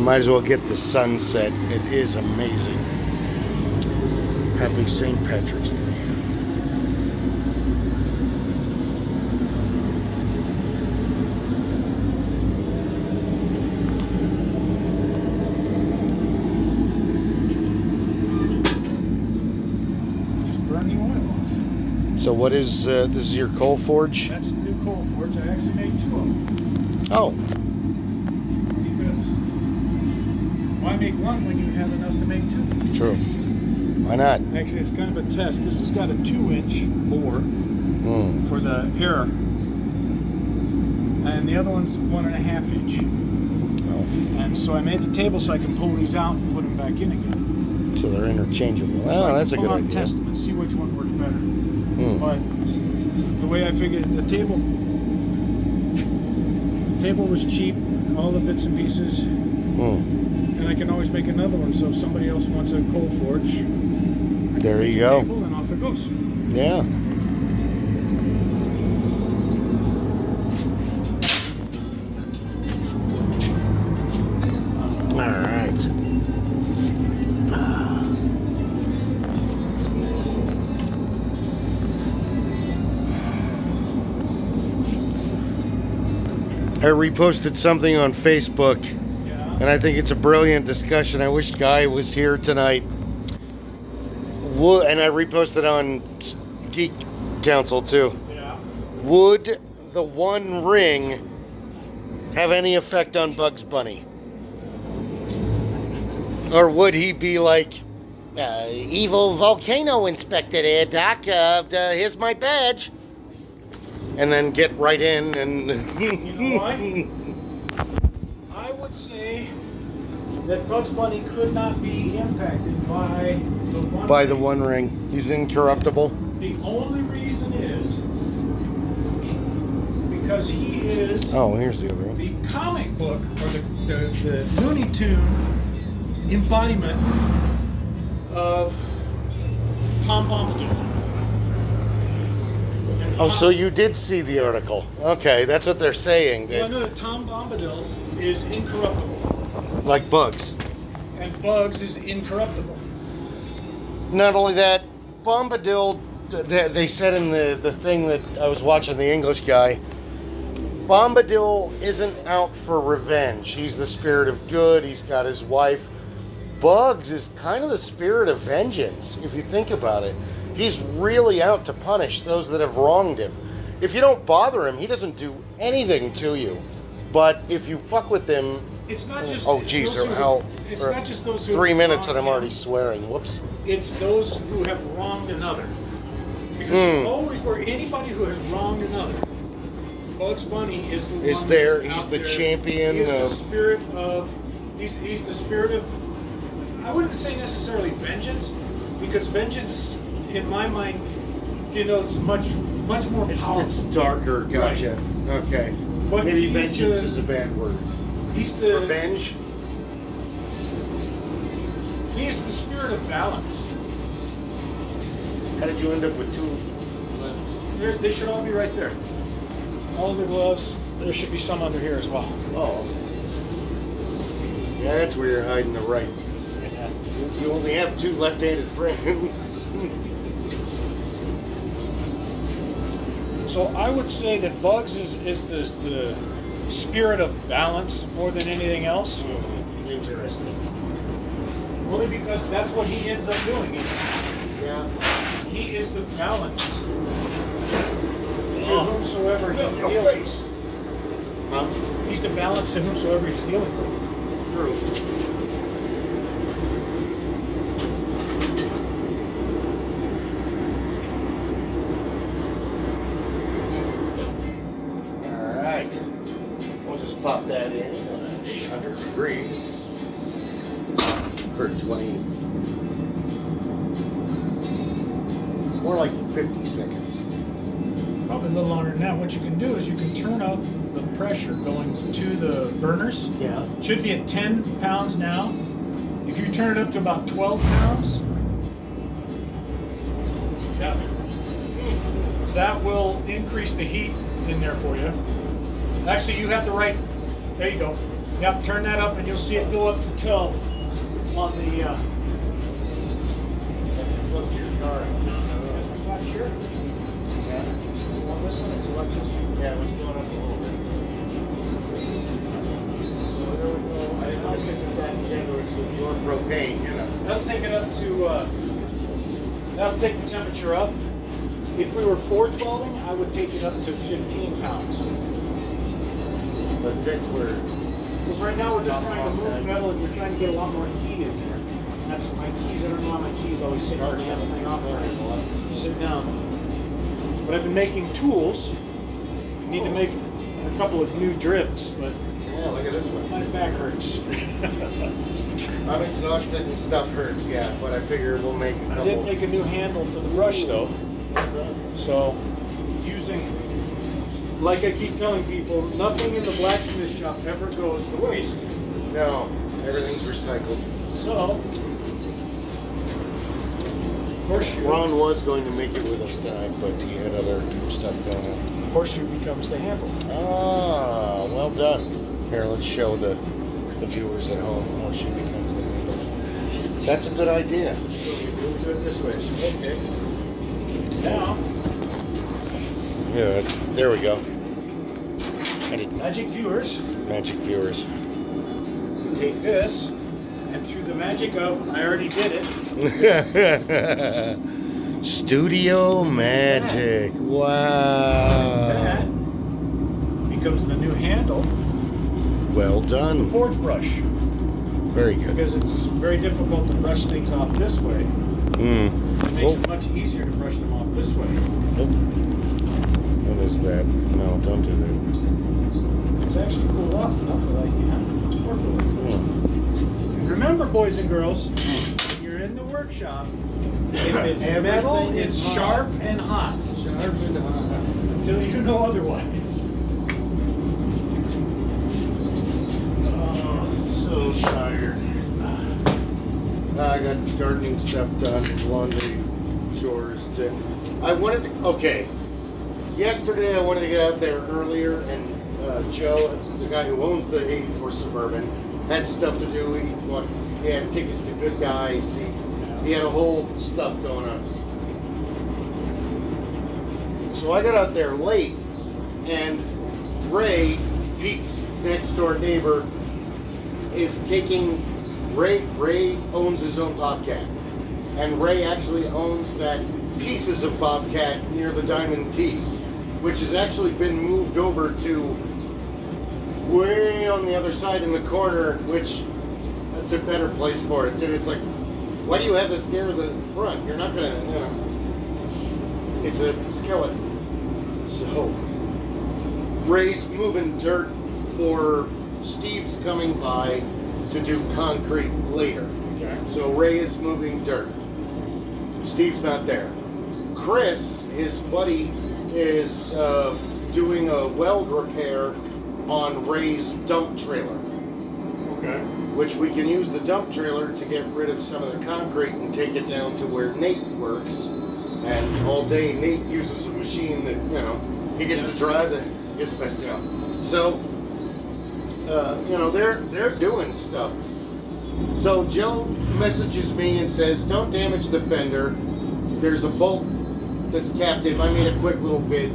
might as well get the sunset. It is amazing. Happy St. Patrick's Day. So what is, this is your coal forge? That's the new coal forge. I actually made 2 of them. Oh. Because why make one when you have enough to make 2? True. Why not? Actually, it's kind of a test. This has got a 2-inch bore for the air. And the other one's 1.5 inch. Oh. And so I made the table so I can pull these out and put them back in again. So they're interchangeable. Well, so that's a good idea. Test them and see which one works better. But the way I figured the table was cheap, all the bits and pieces, and I can always make another one. So if somebody else wants a coal forge, there you go. Table and off it goes. Yeah. All right. I reposted something on Facebook, and I think it's a brilliant discussion. I wish Guy was here tonight. And I reposted on Geek Council too. Yeah. Would the One Ring have any effect on Bugs Bunny? Or would he be like, evil volcano inspector there, Doc? Here's my badge. And then get right in and... You know what? I would say that Bugs Bunny could not be impacted by the One by Ring. the One Ring. He's incorruptible. The only reason is because he is Oh, here's the other one. the comic book, or the Looney Tune embodiment of Tom Bombadil. Oh, so you did see the article. Okay, that's what they're saying. Well, I know that Tom Bombadil is incorruptible, Like Bugs. and Bugs is incorruptible. Not only that, Bombadil, they said in the thing that I was watching, the English guy, Bombadil isn't out for revenge. He's the spirit of good. He's got his wife. Bugs is kind of the spirit of vengeance, if you think about it. He's really out to punish those that have wronged him. If you don't bother him, he doesn't do anything to you. But if you fuck with him... It's not just... Oh, geez, it's not just those who 3 minutes and I'm wronged already him. swearing. Whoops. It's those who have wronged another. Because always where anybody who has wronged another, Bugs Bunny is the one Is there? who's He's out the there. champion He is of... the spirit of... He's the spirit of... I wouldn't say necessarily vengeance, because vengeance, in my mind, denotes much more powerful. It's darker, gotcha. Right. Okay. But Maybe he's vengeance is a bad word. He's the... Revenge? He's the spirit of balance. How did you end up with 2 left? They should all be right there. All the gloves. There should be some under here as well. Oh. Yeah, that's where you're hiding the right. Yeah. You only have 2 left-handed friends. So I would say that Bugs is the spirit of balance more than anything else. Interesting. Only because that's what he ends up doing. Yeah. He is the balance to whomsoever he Your deals face. Huh? with. He's the balance to whomsoever he's dealing with. True. Pop that in 800 degrees for 20, more like 50 seconds. Probably a little longer than that. What you can do is you can turn up the pressure going to the burners. Yeah. It should be at 10 pounds now. If you turn it up to about 12 pounds, yeah, that will increase the heat in there for you. Actually, you have the right. There you go. Yep, turn that up and you'll see it go up to 12 on the. Close to your car. This one watch here. Yeah. You want this one if you watch this one? Yeah, it was going up a little bit. So there we go. I didn't know I took this out generous with your propane, you know. That'll take it up to. That'll take the temperature up. If we were forge welding, I would take it up to 15 pounds. But since we're Because right now we're just trying to move metal and we're trying to get a lot more heat in here. That's my keys. I don't know why my keys always sit on the other thing off there. Sit down. But I've been making tools. I need to make a couple of new drifts, but yeah, look at this one. my back hurts. I'm exhausted and stuff hurts, yeah, but I figure we'll make a couple. I did make a new handle for the brush though. So using, like I keep telling people, nothing in the blacksmith shop ever goes to waste. No, everything's recycled. So, horseshoe. Ron was going to make it with us tonight, but he had other stuff going on. Horseshoe becomes the handle. Ah, well done. Here, let's show the viewers at home how she becomes the handle. That's a good idea. We'll do it this way. So, okay. Now, Yeah, there we go. magic viewers, Magic viewers. take this, and through the magic of, I already did it, Studio magic. Wow. that becomes the new handle, Well the done. forge brush. Very good. Because it's very difficult to brush things off this way. Mm. It makes it much easier to brush them off this way. Oh. What is that? No, don't do that. It's actually cooled off enough that I can work with it. Yeah. Remember, boys and girls, when you're in the workshop, if it's metal, Everything it's is hot. sharp and hot. Sharp and hot. Until you know otherwise. Oh, so tired. I got gardening stuff done, laundry, chores. I wanted to, okay. Yesterday I wanted to get out there earlier, and Joe, the guy who owns the 84 Suburban, had stuff to do. He had tickets to Good Guys. He had a whole stuff going on. So I got out there late, and Ray, Pete's next door neighbor, is taking Ray owns his own Bobcat, and Ray actually owns that Pieces of Bobcat near the Diamond Tees, which has actually been moved over to way on the other side in the corner, which that's a better place for it. It's like, why do you have this near the front? You're not gonna, you know, it's a skeleton. So Ray's moving dirt for Steve's coming by to do concrete later. Okay. So Ray is moving dirt. Steve's not there. Chris, his buddy, is doing a weld repair on Ray's dump trailer, Okay. which we can use the dump trailer to get rid of some of the concrete and take it down to where Nate works. And all day Nate uses a machine that, you know, he gets to drive and gets the best job. So, you know, they're doing stuff. So Joe messages me and says, don't damage the fender. There's a bolt that's captive. I made a quick little vid.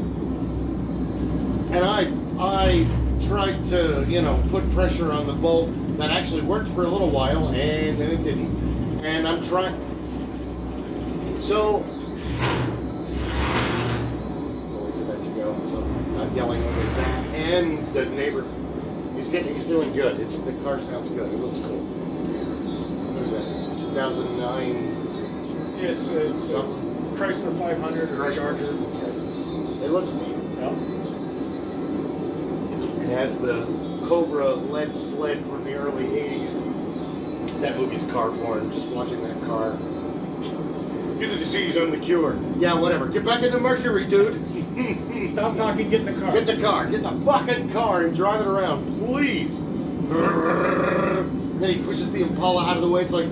And I tried to, you know, put pressure on the bolt. That actually worked for a little while, and then it didn't. And I'm trying. So, wait for that to go. So I'm yelling over that. And the neighbor, he's doing good. The car sounds good. It looks cool. What is that? 2009 It's something. Chrysler 500 or Chrysler. Charger. It looks neat. Yeah. It has the Cobra lead sled from the early 80s. That movie's car porn. Just watching that car. You're the disease, I'm the cure. Yeah, whatever. Get back in the Mercury, dude. Stop talking, get in the car. Get in the car. Get in the fucking car and drive it around, please. Then he pushes the Impala out of the way. It's like,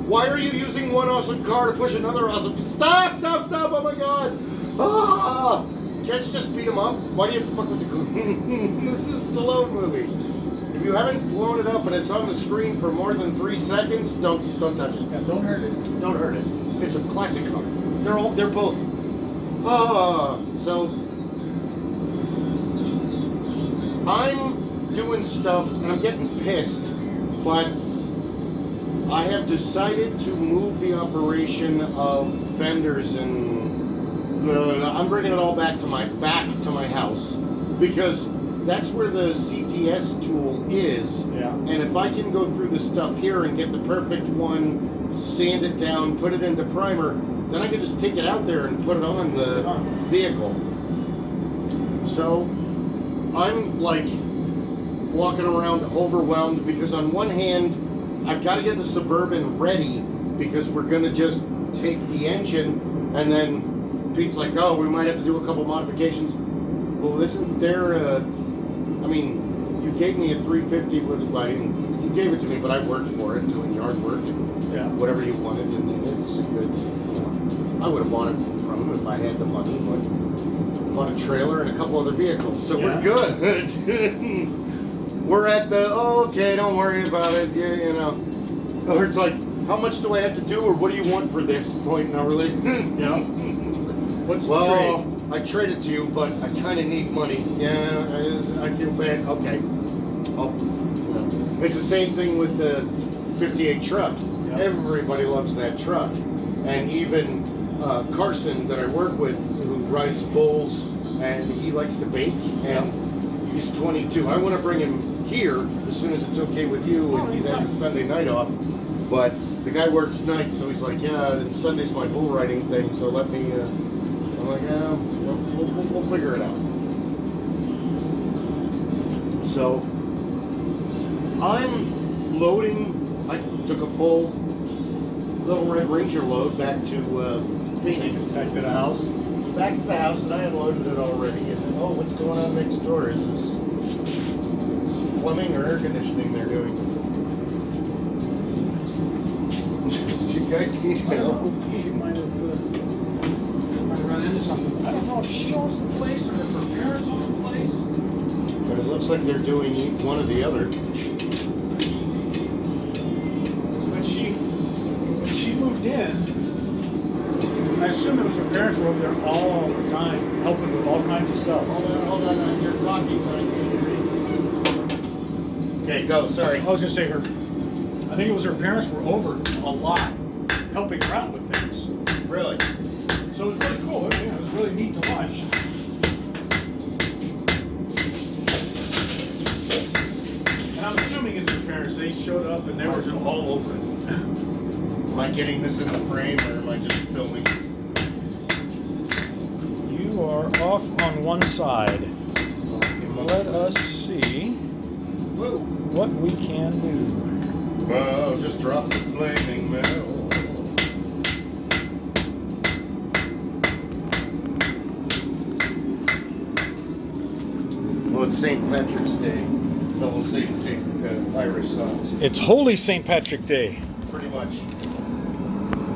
why are you using one awesome car to push another awesome? Stop! Stop! Stop! Oh my god! Ah! Can't you just beat him up? Why do you have to fuck with the car? This is a Stallone movie. If If you haven't blown it up and it's on the screen for more than 3 seconds, don't touch it. Yeah, don't hurt it. Don't hurt it. It's a classic car. They're both. So I'm doing stuff and I'm getting pissed, but I have decided to move the operation of fenders and I'm bringing it all back to my house because that's where the CTS tool is. Yeah. And if I can go through the stuff here and get the perfect one, sand it down, put it into primer, then I can just take it out there and put it on the vehicle. So I'm like walking around overwhelmed because on one hand, I've got to get the Suburban ready because we're going to just take the engine and then Pete's like, oh, we might have to do a couple modifications. Well, isn't there I mean, you gave me a 350 with you gave it to me, but I worked for it, doing yard work and whatever you wanted, and it's a good, I would have bought it from him if I had the money, but bought a trailer and a couple other vehicles, so we're good. We're at the, okay, don't worry about it, or it's like, how much do I have to do, or what do you want for this point now, really? What's the trade? I trade it to you, but I kind of need money. Yeah, I feel bad. Okay. It's the same thing with the 58 truck. Yep. Everybody loves that truck. And even Carson that I work with, who rides bulls, and he likes to bake, and he's 22. I want to bring him here as soon as it's okay with you, and he has a Sunday night off. But the guy works nights, so he's like, yeah, and Sunday's my bull riding thing, so let me... I'm like, yeah, we'll figure it out. So, I'm loading, I took a full Little Red Ranger load back to Phoenix. Back to the house? Back to the house, and I unloaded it already. And oh, what's going on next door? Is this plumbing or air conditioning they're doing? You guys need help? Into something. I don't know if she owns the place or if her parents own the place. But it looks like they're doing one or the other. When she moved in, I assume it was her parents were over there all the time, helping with all kinds of stuff. Hold on, you're talking, so I can't hear you. Okay, go, sorry. I was gonna say I think it was her parents were over a lot, helping her out with things. Really? So it was really cool. It was really neat to watch. And I'm assuming it's her parents. They showed up and they were just all over it. Am I getting this in the frame or am I just filming? You are off on one side. Let us see what we can do. Well, just drop the flaming metal. Well, it's St. Patrick's Day, so we'll sing Irish songs. It's Holy St. Patrick Day. Pretty much.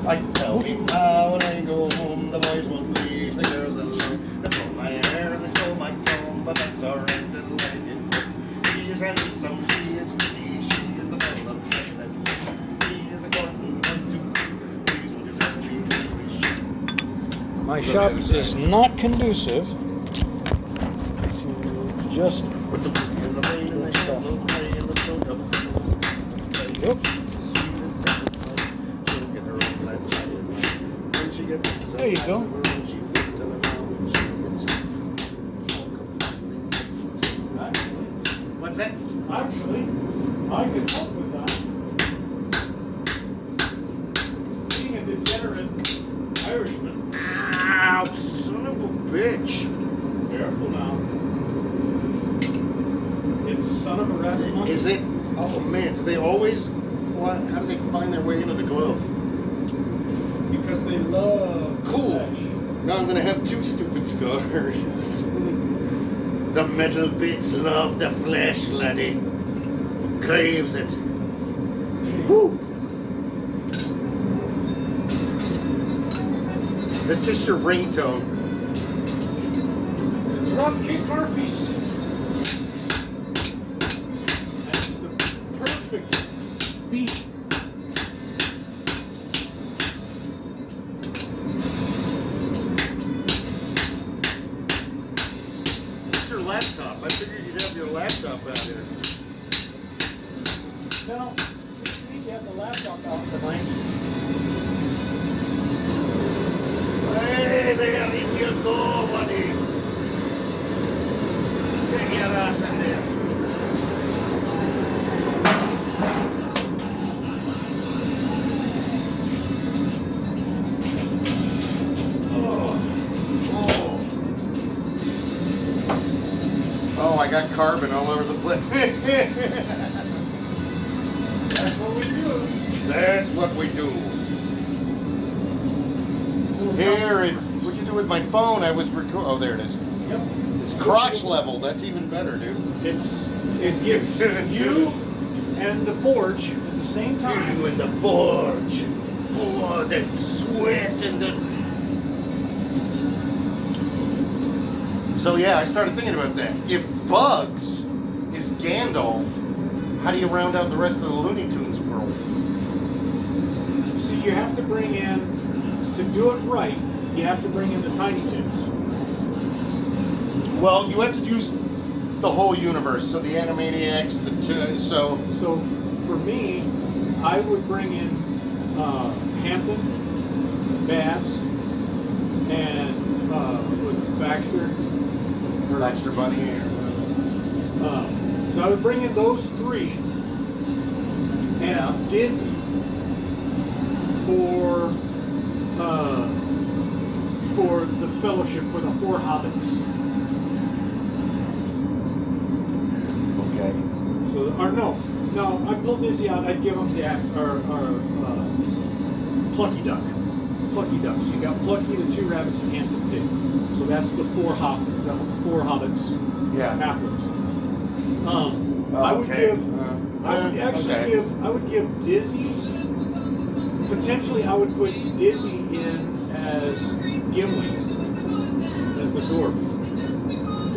I tell me now when I go home, the boys won't leave, the girls will show. They pulled my hair and they stole my comb, but that's alright, to let it go. He is handsome, she is pretty, she is the belle of business. He is a Gordon, please look at that. My shop is not conducive to just stuff. Yep. There you go. What's that? Actually, I could help with that. Being a degenerate Irishman. Ow, son of a bitch. Careful now. It's son of a rabbit monkey. Is it? Oh man, do they always fly? How do they find their way into the glove? Because they love Cool. flesh. Now I'm gonna have two stupid scars. The metal bits love the flesh, laddie. Craves it. Woo! That's just your ringtone. Dropkick Murphys. I figured you'd have your laptop out here. No, you need to have the laptop out tonight. Hey there, if you go, buddy. Get your ass in there. Oh, I got carbon all over the place. That's what we do. That's what we do. Here, what you do with my phone, I was recording. Oh, there it is. Yep. It's crotch level. That's even better, dude. It gives you and the forge at the same time. You and the forge. Blood and sweat and the... So yeah, I started thinking about that. If Bugs is Gandalf, how do you round out the rest of the Looney Tunes world? See, you have to bring in, to do it right, you have to bring in the Tiny Toons. Well, you have to use the whole universe. So the Animaniacs, So for me, I would bring in Hampton, Babs, and was it Baxter? Baxter Bunny. So I would bring in those three, and Dizzy for the Fellowship, for the 4 Hobbits. Okay. So, or no, I'd pull Dizzy out. I'd give him the Plucky Duck. Plucky Duck. So you got Plucky, the 2 rabbits, and Hampton Pig. So that's the 4 Hobbits. Yeah. Halflings. I would give Dizzy. Potentially, I would put Dizzy in as Gimli, as the dwarf,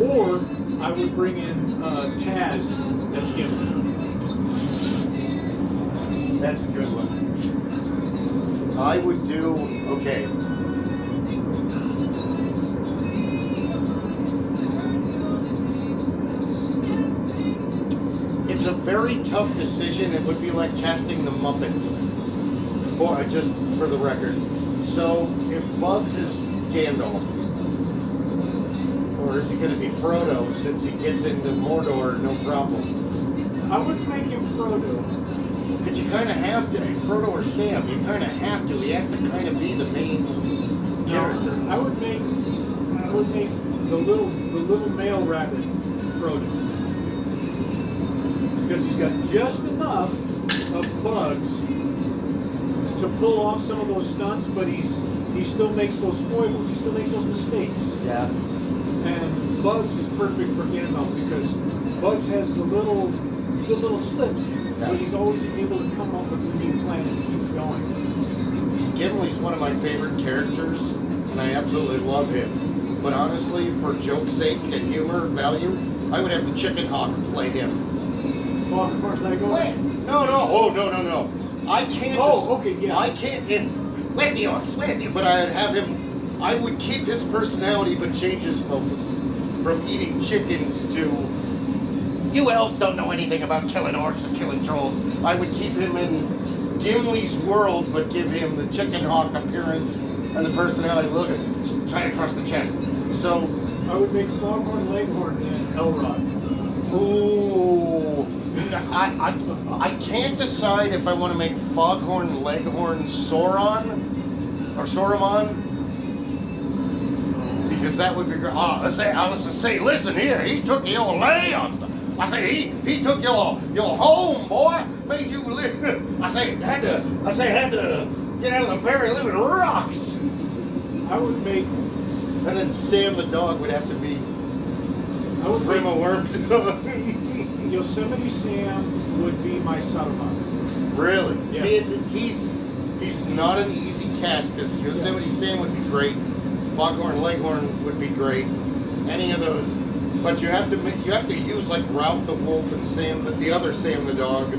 or I would bring in Taz as Gimli. That's a good one. I would do, okay. It's a very tough decision. It would be like casting the Muppets, just for the record. So, if Bugs is Gandalf, or is he going to be Frodo since he gets into Mordor, no problem? I would make him Frodo. But you kind of have to, Frodo or Sam, you kind of have to. He has to kind of be the main character. I would make the little male rabbit Frodo, because he's got just enough of Bugs to pull off some of those stunts, but he still makes those foibles. He still makes those mistakes. Yeah. And Bugs is perfect for Gandalf because Bugs has the little slips, but he's always able to come up with a new plan and keep going. Gimli's one of my favorite characters, and I absolutely love him. But honestly, for joke's sake and humor value, I would have the Chicken Hawk play him. Foghorn Leghorn? No. I can't. Okay, yeah. I can't. Where's the orcs? But I'd have him. I would keep his personality, but change his focus from eating chickens to. You elves don't know anything about killing orcs or killing trolls. I would keep him in Gimli's world, but give him the Chicken Hawk appearance and the personality. Look at it, right across the chest. So I would make Foghorn Leghorn and Elrod. Ooh. I can't decide if I want to make Foghorn Leghorn Sauron or Saruman, because that would be great. I was to say, listen here, he took your land. I say he took your home, boy. Made you live. I say had to get out of the very living rocks. I would make. And then Sam the dog would have to be. I would Brim a worm. Yosemite Sam would be my Saruman. Really? Yes. See, he's not an easy cast because Yosemite Sam would be great. Foghorn Leghorn would be great. Any of those. But you have to use like Ralph the Wolf and Sam the other Sam the dog,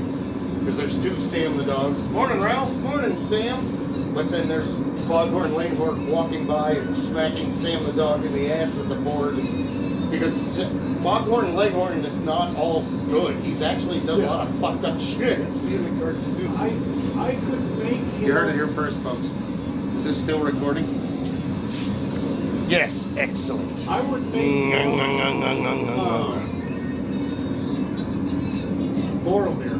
because there's 2 Sam the dogs. Morning, Ralph. Morning, Sam. But then there's Foghorn Leghorn walking by and smacking Sam the dog in the ass with the board. Because Foghorn Leghorn is not all good. He's actually done a lot of fucked up shit in the cartoon. I could make him... You heard it here first, folks. Is this still recording? Yes, excellent. I would make Boromir.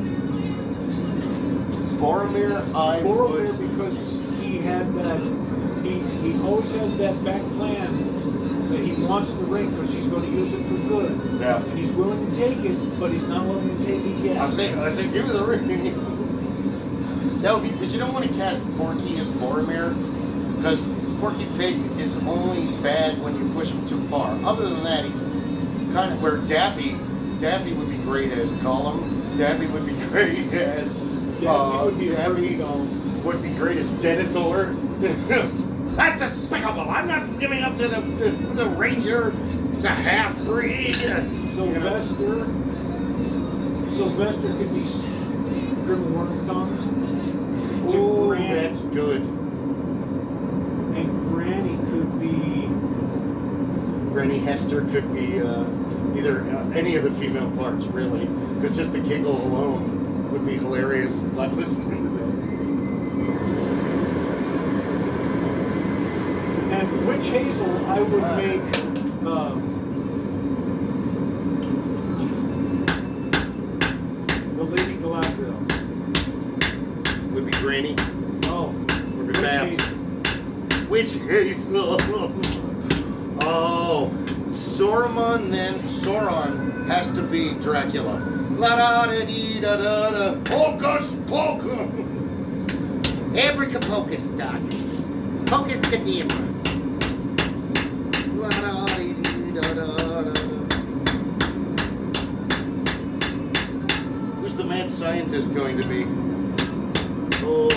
Boromir, Boromir, because he had that, he always has that back plan that he wants the ring because he's going to use it for good. Yeah. And he's willing to take it, but he's not willing to take it yet. I say, give me the ring. That would be, because you don't want to cast Porky as Boromir, because Porky Pig is only bad when you push him too far. Other than that, he's kind of where Daffy would be great as Gollum. Daffy would be great as Daffy would be great as Denethor. That's despicable. I'm not giving up to the ranger. It's a half breed. Sylvester could be Grim Wormtongue. Ooh, that's good. And Granny could be... Granny Hester could be either any of the female parts, really. Because just the giggle alone would be hilarious. Like listening to that. And Witch Hazel, I would make... the Lady Galadriel. Would be Granny. Oh. Would be Witch Babs. Hazel. Witch Hazel. Oh. Sauron has to be Dracula. La da da dee da da da. Hocus pocus. Abracapocus, Doc. Pocus cadabra. La da dee da da da. Who's the mad scientist going to be? Oh,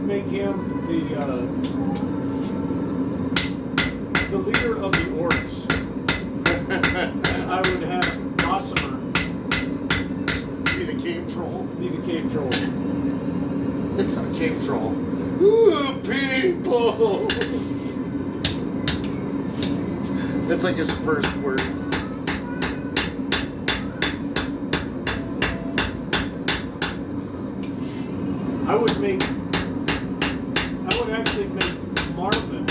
make him the leader of the orcs. And I would have Gossamer be the cave troll. be the cave troll. The cave troll. Ooh, people! That's like his first words. I would actually make Marvin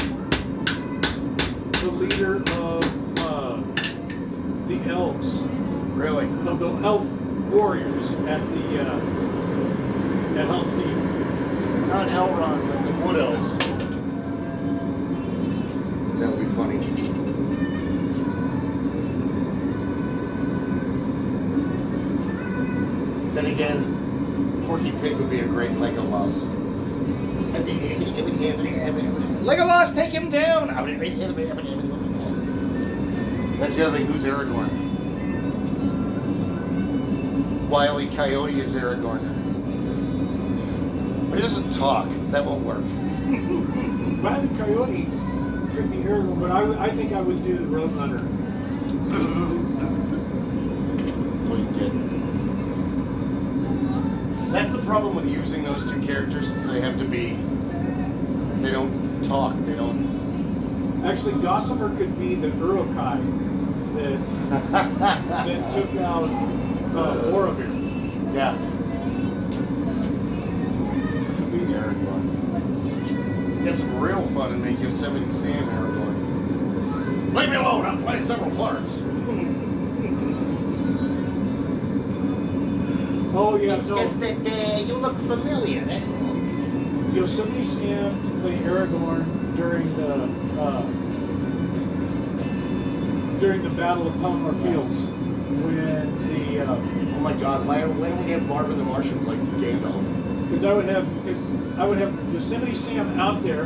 the leader of the elves. Really? Of the elf warriors at Helm's Deep. Not Elrond, but the Wood Elves. That would be funny. Then again, Porky Pig would be a great Legolas. Legolas, take him down! That's the other thing. Who's Aragorn? Wile E. Coyote is Aragorn. But he doesn't talk. That won't work. Wile E. Coyote could be Aragorn, but I think I would do the Roadrunner. What you get? That's the problem with using those two characters, is they have to be... They don't talk. They don't... Actually, Gossamer could be the Urukai that took out Boromir. Yeah. Could be Aragorn. Get some real fun and make Yosemite Sam Aragorn. Leave me alone, I'm playing several parts. Oh yeah, It's no. just that you look familiar, that's all. Yosemite Sam to play Aragorn during the Battle of Pelennor Fields when the Oh my God! Why don't we have Marvin the Martian play Gandalf? because I would have Yosemite Sam out there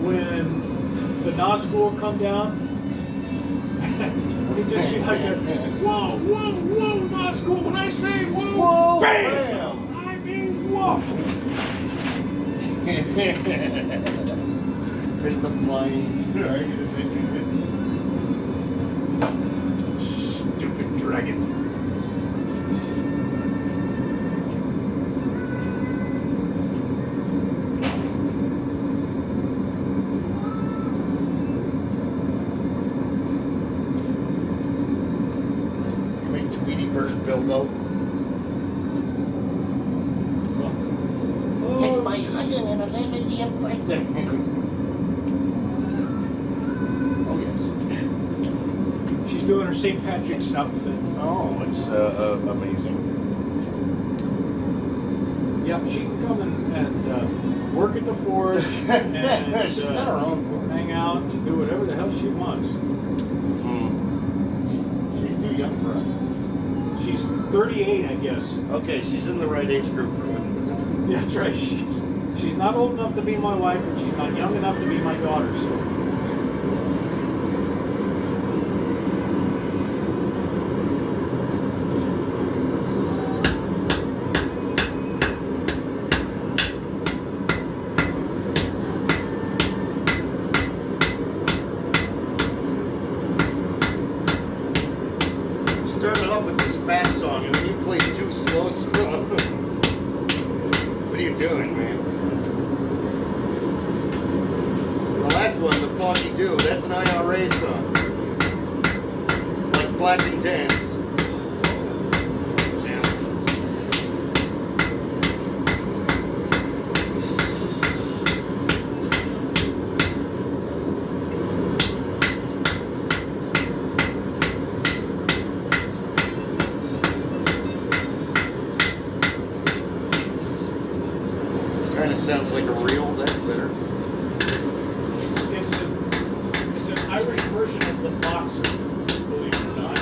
when the Nazgul come down. He'd just be like, whoa, whoa, whoa, Nazgul! When I say whoa, Whoa, bam! bam! I mean whoa! There's the flying dragon. Stupid dragon. You make Tweety Bird Bilbo. It's my 111th birthday. Oh, yes. She's doing her St. Patrick's outfit. Oh, it's amazing. Yeah, she can come and work at the forge and She's got her own forge. hang out and do whatever the hell she wants. She's too young for us. She's 38, I guess. Okay, she's in the right age group for it. Yeah, that's right. She's not old enough to be my wife, and she's not young enough to be my daughter. So. Started off with this fast song, and then you played two slow songs. What are you doing, man? The last one, the Foggy Dew, that's an IRA song. Like Black and Tans. Kind of sounds like a reel, that's better. It's an Irish version of the boxer, believe it or not.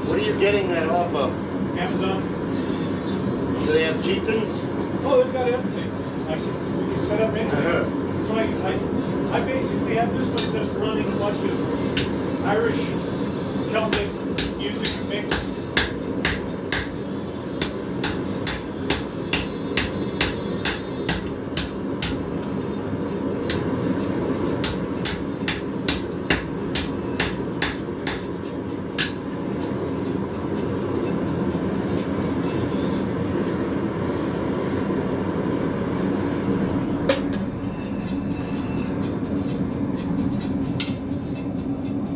What are you getting that off of? Amazon. Do they have chieftains? Oh, they've got everything. We can set up anything. So I basically have this one just running a bunch of Irish Celtic music mix.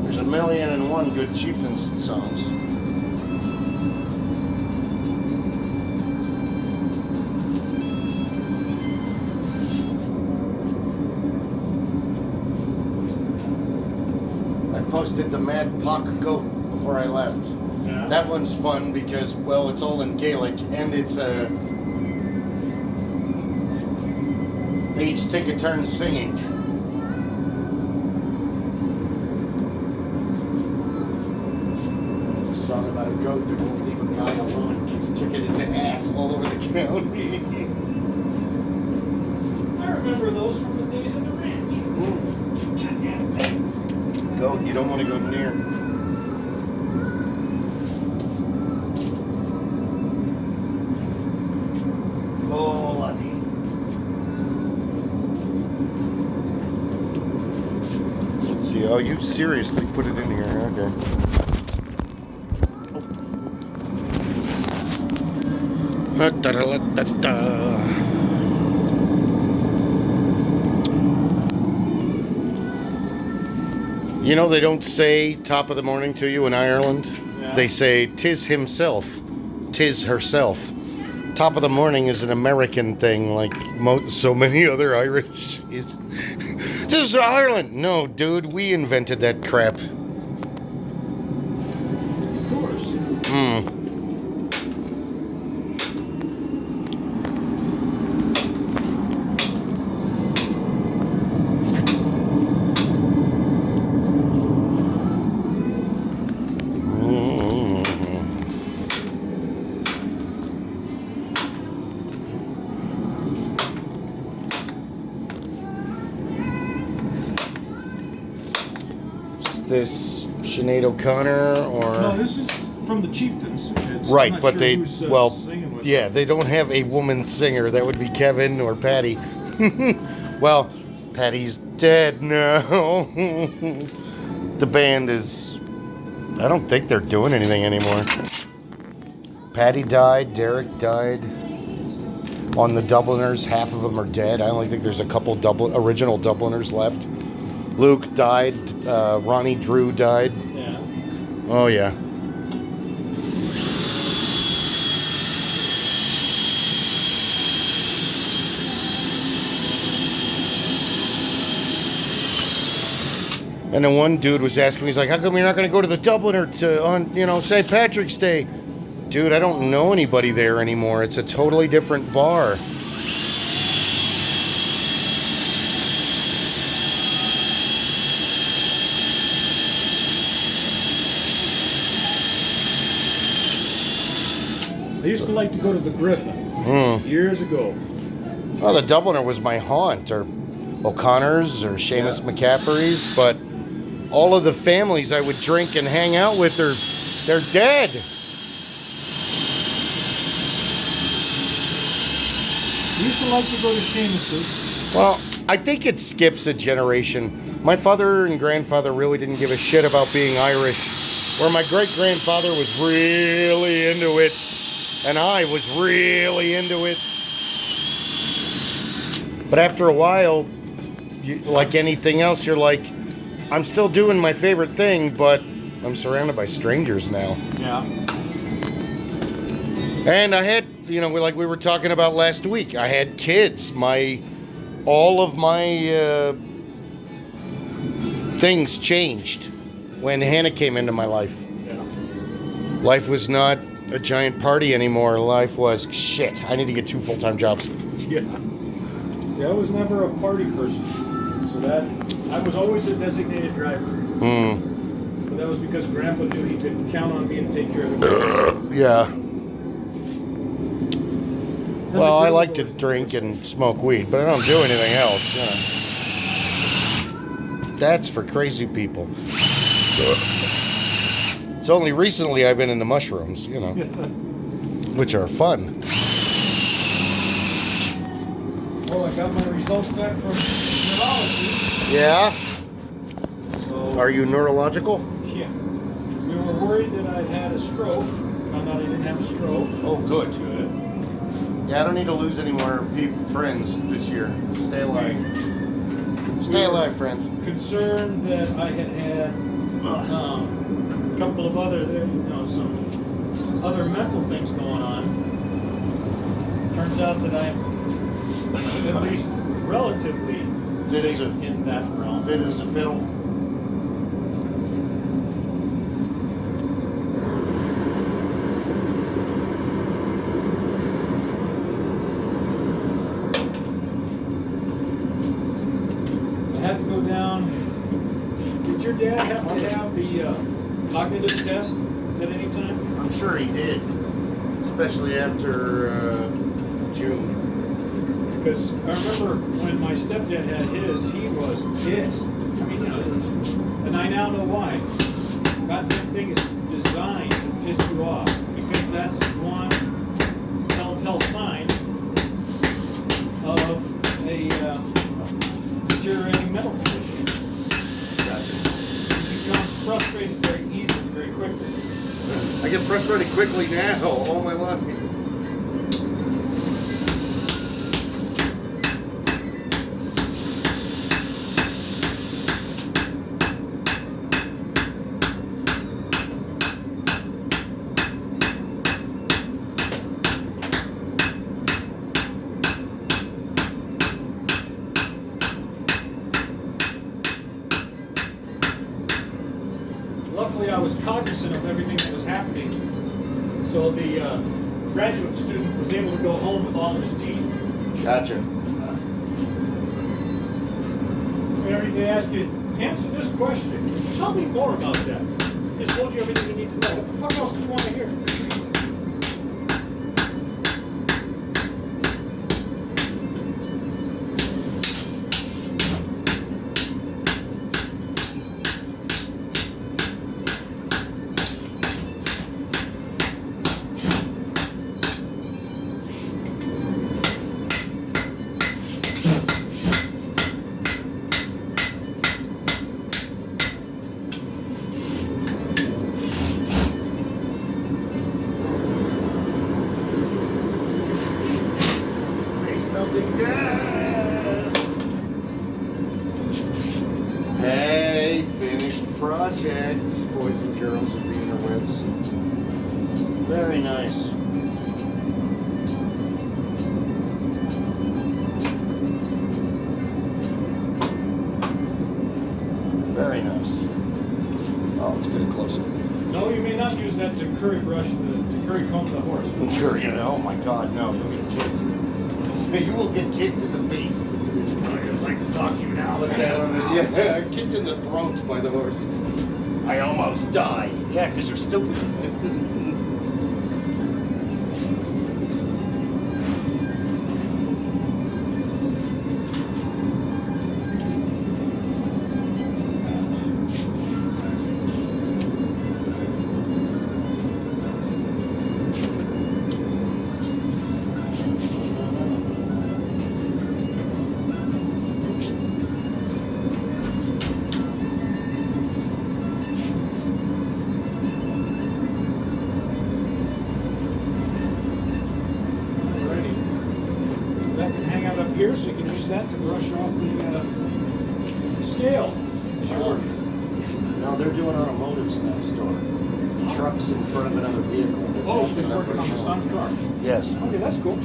There's 1,000,001 good chieftains songs. I posted the Mad Pock Goat before I left. Yeah. That one's fun because, well, it's all in Gaelic and it's they each take a turn singing. It's a song about a goat that won't leave a guy alone and keeps kicking his ass all over the county. I remember those from the days of the ranch. Goddamn thing. Goat, you don't want to go near. Oh, laddie. Let's see. Oh, you seriously put it in here. Okay. You know, they don't say top of the morning to you in Ireland. Yeah. They say tis himself, tis herself. Top of the morning is an American thing, like so many other Irish. This is Ireland. No, dude, we invented that crap. Of course. this Sinead O'Connor or? No, this is from the Chieftains. It's, Right, I'm not but sure they, who's, well, singing with yeah, them. they don't have a woman singer. That would be Kevin or Patty. Well, Patty's dead now. The band is, I don't think they're doing anything anymore. Patty died, Derek died. On the Dubliners, half of them are dead. I only think there's a couple original Dubliners left. Luke died. Ronnie Drew died. Yeah. Oh, yeah. And then one dude was asking me, he's like, how come you're not going to go to the Dubliner on St. Patrick's Day? Dude, I don't know anybody there anymore. It's a totally different bar. I used to like to go to the Griffin years ago. Well, the Dubliner was my haunt, or O'Connor's, or Seamus McCaffrey's, but all of the families I would drink and hang out with, they're dead. I used to like to go to Seamus's. Well, I think it skips a generation. My father and grandfather really didn't give a shit about being Irish, where my great-grandfather was really into it, and I was really into it. But after a while, like anything else, you're like, I'm still doing my favorite thing, but I'm surrounded by strangers now. Yeah. And I had, like we were talking about last week, I had kids. All of my things changed when Hannah came into my life. Yeah. Life was not a giant party anymore. Life was, shit, I need to get 2 full-time jobs. Yeah. See, I was never a party person. So that, I was always a designated driver. But that was because Grandpa knew he could count on me to take care of the kids. Yeah. Well, I like to drink and smoke weed, but I don't do anything else. That's for crazy people. So, it's only recently I've been into mushrooms, which are fun. Oh, I got my results back from neurology. Yeah? So, Are you neurological? yeah. We were worried that I'd had a stroke. Found out I didn't have a stroke. Oh, good. Yeah, I don't need to lose any more friends this year. Stay alive. Stay alive, friends. Concerned that I had a couple of other, some other mental things going on. Turns out that I'm at least relatively safe in that realm. Fit as a fiddle. Did your dad have to have the cognitive test at any time? I'm sure he did, especially after June. Because I remember when my stepdad had his, he was pissed. I mean, and I now know why. That thing is designed to piss you off, because that's one telltale sign of a deteriorating mental condition. Frustrated very easily, very quickly. I get frustrated quickly now, all my life. Luckily, I was cognizant of everything that was happening, so the graduate student was able to go home with all of his teeth. Gotcha. Whenever they ask you, answer this question, tell me more about that. Just told you everything you need to know. What the fuck else do you want to hear? a finished project, boys and girls of the interwebs. Very nice. Very nice. Oh, let's get it closer. No, you may not use that to curry brush, to curry comb the horse. Curry, oh my God, no, you'll get kicked. You will get kicked in the face. I just like to talk to you now. Put that on the, yeah, kicked in the throat by the horse. I almost died. Yeah, because you're stupid. Here, so you can use that to brush off the scale as you're working. No, they're doing automotives next door. Trucks in front of another vehicle. Oh, so he's working on the son's car. Yes. Okay, that's cool.